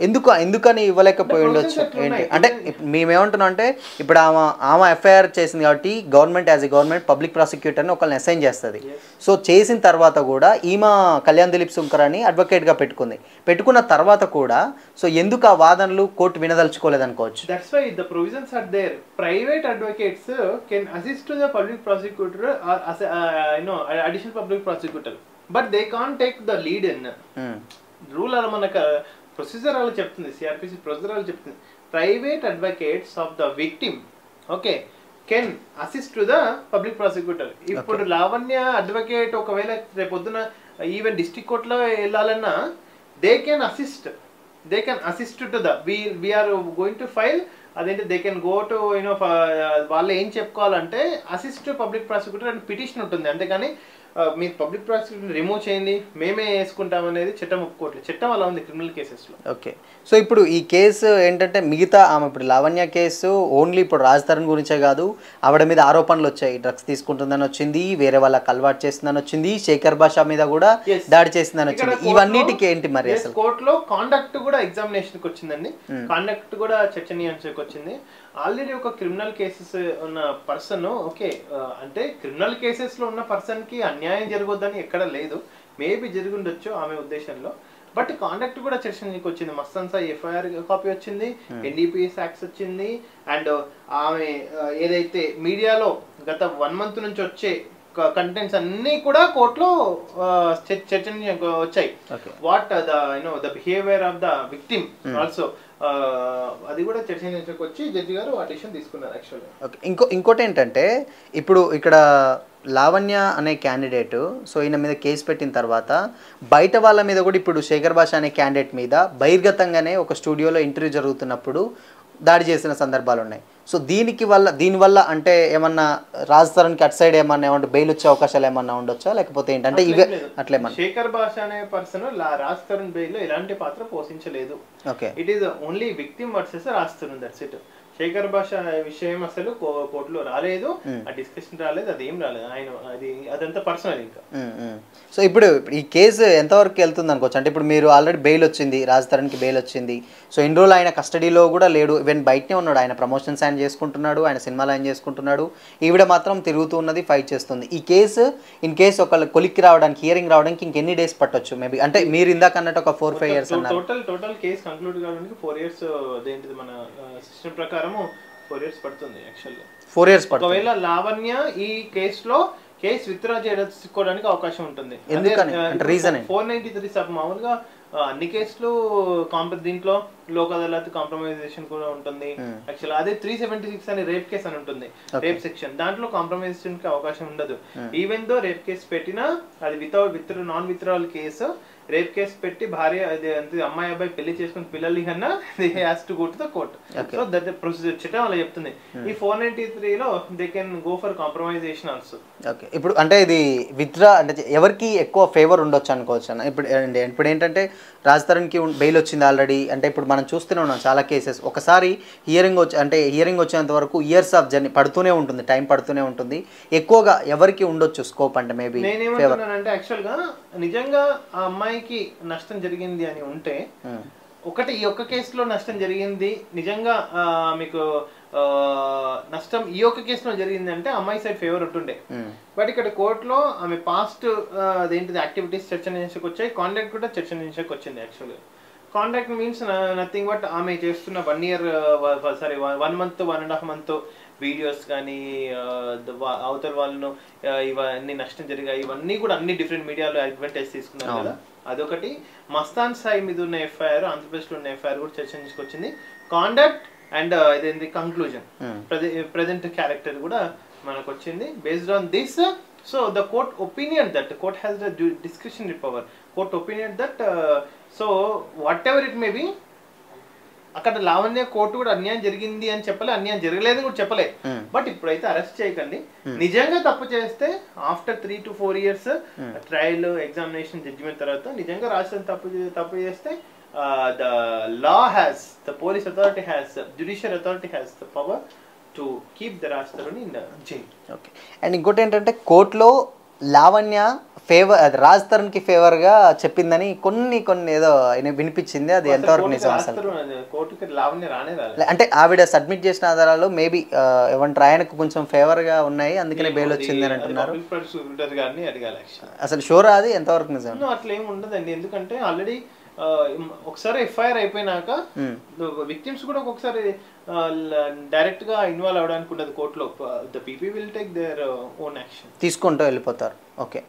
ఎందుకని ఇవ్వలేకపోయి ఉండొచ్చు ఏంటి అంటే మేమేమంటున్నాం అంటే ఇప్పుడు ఆమె ఎఫ్ఐఆర్ చేసింది కాబట్టి government as a government public ప్రాసిక్యూటర్ని ఒకరిని అసైన్ చేస్తుంది. సో చేసిన తర్వాత కూడా ఈమె కళ్యాణ్ దిలీప్ సుంకర్ అని అడ్వకేట్గా పెట్టుకున్న తర్వాత కూడా సో ఎందుకు ఆ వాదనలు కోర్టు వినదలుచుకోలేదు అనుకోవచ్చు. That's why the provisions are there. Private advocates can assist the public prosecutor or additional public prosecutor, but they can't take the lead in rule. అలా మనకు ప్రొసీజర్ అలా చెప్తుంది, సిఆర్పిసి ప్రొసీజర్ అలా చెప్తుంది. Private advocates of the victim okay can assist to the public prosecutor. ఇప్పుడు Lavanya advocate ఒకవేళ రేపొద్దున even district కోర్టులో వెళ్ళాలన్నా they can assist to the we're going to file అదేంటి దే కెన్ గో టు వాళ్ళు ఏం చెప్పుకోవాలంటే assist public prosecutor and petition ఉంటుంది. అంతేకాని మీరు పబ్లిక్ ప్రాసిక్యూటర్ రిమూవ్ చేయండి మేమే వేసుకుంటాం అనేది చట్టం ఒప్పుకోవట్లేదు. చట్టం అలా ఉంది క్రిమినల్ కేసెస్లో. ఓకే, సో ఇప్పుడు ఈ కేసు ఏంటంటే మిగతా ఆమె ఇప్పుడు లావణ్య కేసు ఓన్లీ ఇప్పుడు రాజ్ తరుణ్ గురించే కాదు, ఆవిడ మీద ఆరోపణలు వచ్చాయి, డ్రగ్స్ తీసుకుంటుందని వచ్చింది, వేరే వాళ్ళకి అలవాటు చేస్తుందని వచ్చింది, శేఖర్ భాష మీద కూడా దాడి చేసిందని వచ్చింది. ఇవన్నిటికీ ఏంటి మరి అసలు? కోర్టులో కాండక్ట్ కూడా ఎగ్జామినేషన్కి వచ్చిందండి, కాండక్ట్ కూడా చర్చనీయాంశానికి వచ్చింది. ఆల్రెడీ ఒక క్రిమినల్ కేసెస్ ఉన్న పర్సన్ ఓకే అంటే క్రిమినల్ కేసెస్ లో ఉన్న పర్సన్ కి అన్యాయం జరగొద్దని ఎక్కడ లేదు, మేబీ జరిగి ఉండొచ్చు ఆమె ఉద్దేశంలో. బట్ కాండక్ట్ కూడా చర్చనీకి వచ్చింది. మస్తాన్ సాయి ఎఫ్ఐఆర్ కాపీ వచ్చింది, ఎన్డీపీఎస్ యాక్ట్స్ వచ్చింది, అండ్ ఆమె ఏదైతే మీడియాలో గత 1 month నుంచి వచ్చే కంటెంట్స్ అన్ని కూడా కోర్టులో చర్చనీయంగా వచ్చాయి. What the behaviour of the victim also అది కూడా చర్చనీయంగా వచ్చి జడ్జి గారు ఆ డిసిషన్ తీసుకున్నారు యాక్చువల్గా. ఓకే, ఇంకోటి ఏంటంటే ఇప్పుడు ఇక్కడ లావణ్య అనే క్యాండిడేట్ సో ఈయన మీద కేసు పెట్టిన తర్వాత బయట వాళ్ళ మీద కూడా ఇప్పుడు శేఖర్ భాష అనే క్యాండిడేట్ మీద బహిర్గతంగానే ఒక స్టూడియోలో ఇంటర్వ్యూ జరుగుతున్నప్పుడు దాడి చేసిన సందర్భాలు ఉన్నాయి. సో దీనివల్ల అంటే ఏమన్నా రాజ్ తరుణ్కి అటు సైడ్ ఏమన్నా బెయిల్ వచ్చే అవకాశాలు ఏమన్నా ఉండొచ్చా లేకపోతే ఏంటంటే ఇవే అట్లేమన్నా? శేఖర్ భాష అనే పర్సన్ రాజ్ తరుణ్ బెయిల్ లో ఎలాంటి పాత్ర పోషించలేదు. Okay, it is only victim versus Raj Tarun, that's it. Shekhar Basha విషయం అసలు కోర్టులో రాలేదు, ఆ డిస్కషన్ రాలేదు, అది ఏం రాలేదు, ఆయన అదంతా పర్సనల్ ఇంకా. సో ఇప్పుడు ఈ కేసు ఎంతవరకు వెళ్తుంది అనుకోవచ్చు? అంటే ఇప్పుడు మీరు ఆల్రెడీ బెయిల్ వచ్చింది, రాజ్ తరుణ్కి బెయిల్ వచ్చింది, సో ఇన్ని రోజులు ఆయన కస్టడీలో కూడా లేడు, ఈవెన్ బయటనే ఉన్నాడు, ఆయన ప్రమోషన్స్ ఆయన చేసుకుంటున్నాడు, ఆయన సినిమాలు ఆయన చేసుకుంటున్నాడు, ఈవిడ మాత్రం తిరుగుతూ ఉన్నది, ఫైట్ చేస్తుంది. ఈ కేసు ఇన్ కేసు ఒక కొలిక్కి రావడానికి హియరింగ్ రావడానికి ఇంకెన్ని డేస్ పట్టొచ్చు మేబీ? అంటే మీరు ఇందాక అన్నట్టు ఒక 4-5 years అన్నారు. టోటల్ కేసు కంక్లూడ్ కావడానికి 4 years అదేంటిది మన సిస్టమ్ ప్రకారం 4 years పడుతుంది యాక్చువల్గా. 4 years పడుతుంది. ఒకవేళ లావణ్య ఈ కేసులో కేసు విత్డ్రా చేసుకోవడానికి అవకాశం ఉంటుంది. ఎందుకని అంటే రీజన్ 493 సబ్ మామూలుగా అన్ని కేసులు దీంట్లో లోక్ అదాలత్ కాంప్రమైజేషన్ కూడా ఉంటుంది యాక్చువల్. అదే 376 అని రేప్ కేసు అని ఉంటుంది, రేప్ సెక్షన్, దాంట్లో కాంప్రమైజేషన్ కి అవకాశం ఉండదు. ఈవెన్ దో రేప్ కేసు పెట్టినా అది non withdrawal case, rape case పెట్టి భార్య అమ్మాయి అబ్బాయి పెళ్లి చేసుకుని పిల్లలు కన్నా they has to go to the court. So that procedure చట్టం అలా చెప్తుంది. ఈ 493 లో they can go for compromisation also. Okay, ఇప్పుడు అంటే ఇది విత్డ్రా అంటే ఎవరికి ఎక్కువ ఫేవర్ ఉండొచ్చు అనుకోవచ్చు అన్న? ఇప్పుడు ఏంటంటే రాజ్ తరుణ్కి బెయిల్ వచ్చింది ఆల్రెడీ, అంటే ఇప్పుడు మనం చూస్తూనే ఉన్నాం చాలా కేసెస్. ఒకసారి హియరింగ్ వచ్చేంత వరకు ఇయర్స్ ఆఫ్ జర్నీ పడుతూనే ఉంటుంది, టైం పడుతూనే ఉంటుంది. ఎక్కువగా ఎవరికి ఉండొచ్చు స్కోప్ అంటే మేబీ? నేనేమంటున్నానంటే యాక్చువల్ గా నిజంగా ఆ అమ్మాయికి నష్టం జరిగింది అని ఉంటే ఒకటి ఈ ఒక్క కేసులో నష్టం జరిగింది నిజంగా మీకు నష్టం ఈ ఒక్క కేసులో జరిగింది అంటే అమ్మాయి సైడ్ ఫేవర్ ఉంటుండే. బట్ ఇక్కడ కోర్టులో ఆమె పాస్ట్ అదేంటిది యాక్టివిటీస్ చర్చనీయాంశానికి వచ్చాయి, కాంటాక్ట్ కూడా చర్చనీయాంశానికి వచ్చింది. యాక్చువల్గా కాంటాక్ట్ మీన్స్ నథింగ్ బట్ ఆమె చేస్తున్న 1 year 1 month 1.5 month వీడియోస్ కానీ అవతల వాళ్ళను ఇవన్నీ నష్టం జరిగాయి, ఇవన్నీ కూడా అన్ని డిఫరెంట్ మీడియాలో అడ్వాంటేజ్ తీసుకున్నారు కదా, అదొకటి. మస్తాన్ సాయి మీద ఉన్న ఎఫ్ఐఆర్, ఆంధ్రప్రదేశ్లో ఉన్న ఎఫ్ఐఆర్ కూడా చర్చనీయాంశానికి వచ్చింది. కాండక్ట్ అండ్ ఇదేంటి కంక్లూజన్ ప్రెజెంట్ క్యారెక్టర్ కూడా మనకు వచ్చింది. Based on this so the court opinion that court has the discretionary power, court opinion that so what ever it may be అక్కడ లావణ్య కోర్టు కూడా అన్యాయం జరిగింది అని చెప్పలే, అన్యాయం జరగలేదని కూడా చెప్పలే. బట్ ఇప్పుడైతే అరెస్ట్ చేయకండి, నిజంగా తప్పు చేస్తే after 3 to 4 years trial examination judgement తర్వాత నిజంగా రాష్ట్రం తప్పు చేస్తే the law has, the police authority has, judicial authority has the power to keep the Raj Tarun in jail. Okay. And ఇంకోటి ఏంటంటే కోర్టులో లావణ్య ఫేవర్ అది రాజ్ తరుణ్కి ఫేవర్గా చెప్పిందని కొన్ని ఏదో వినిపించింది, అది ఎంతవరకు నిజం అసలు? కోర్టుకి లావణ్య రానే రాలేదు. అంటే ఆవిడ సబ్మిట్ చేసిన ఆధారాలు మేబీ ఏమంటారు ఆయనకు కొంచెం ఫేవర్గా ఉన్నాయి, అందుకనే బెయిల్ వచ్చింది అని అంటున్నారు. అసలు షూర్ అది ఎంతవరకు నిజం? అట్లా ఏమి ఉండదండి, ఎందుకంటే ఆల్రెడీ ఒకసారి ఎఫ్ఐఆర్ అయిపోయినాక విక్టిమ్స్ కూడా ఒక్కొక్కసారి డైరెక్ట్ గా ఇన్వాల్వ్ అవడానికి ఉండదు కోర్టులో. The PP will take their own action, తీసుకుంటూ వెళ్ళిపోతారు. ఓకే.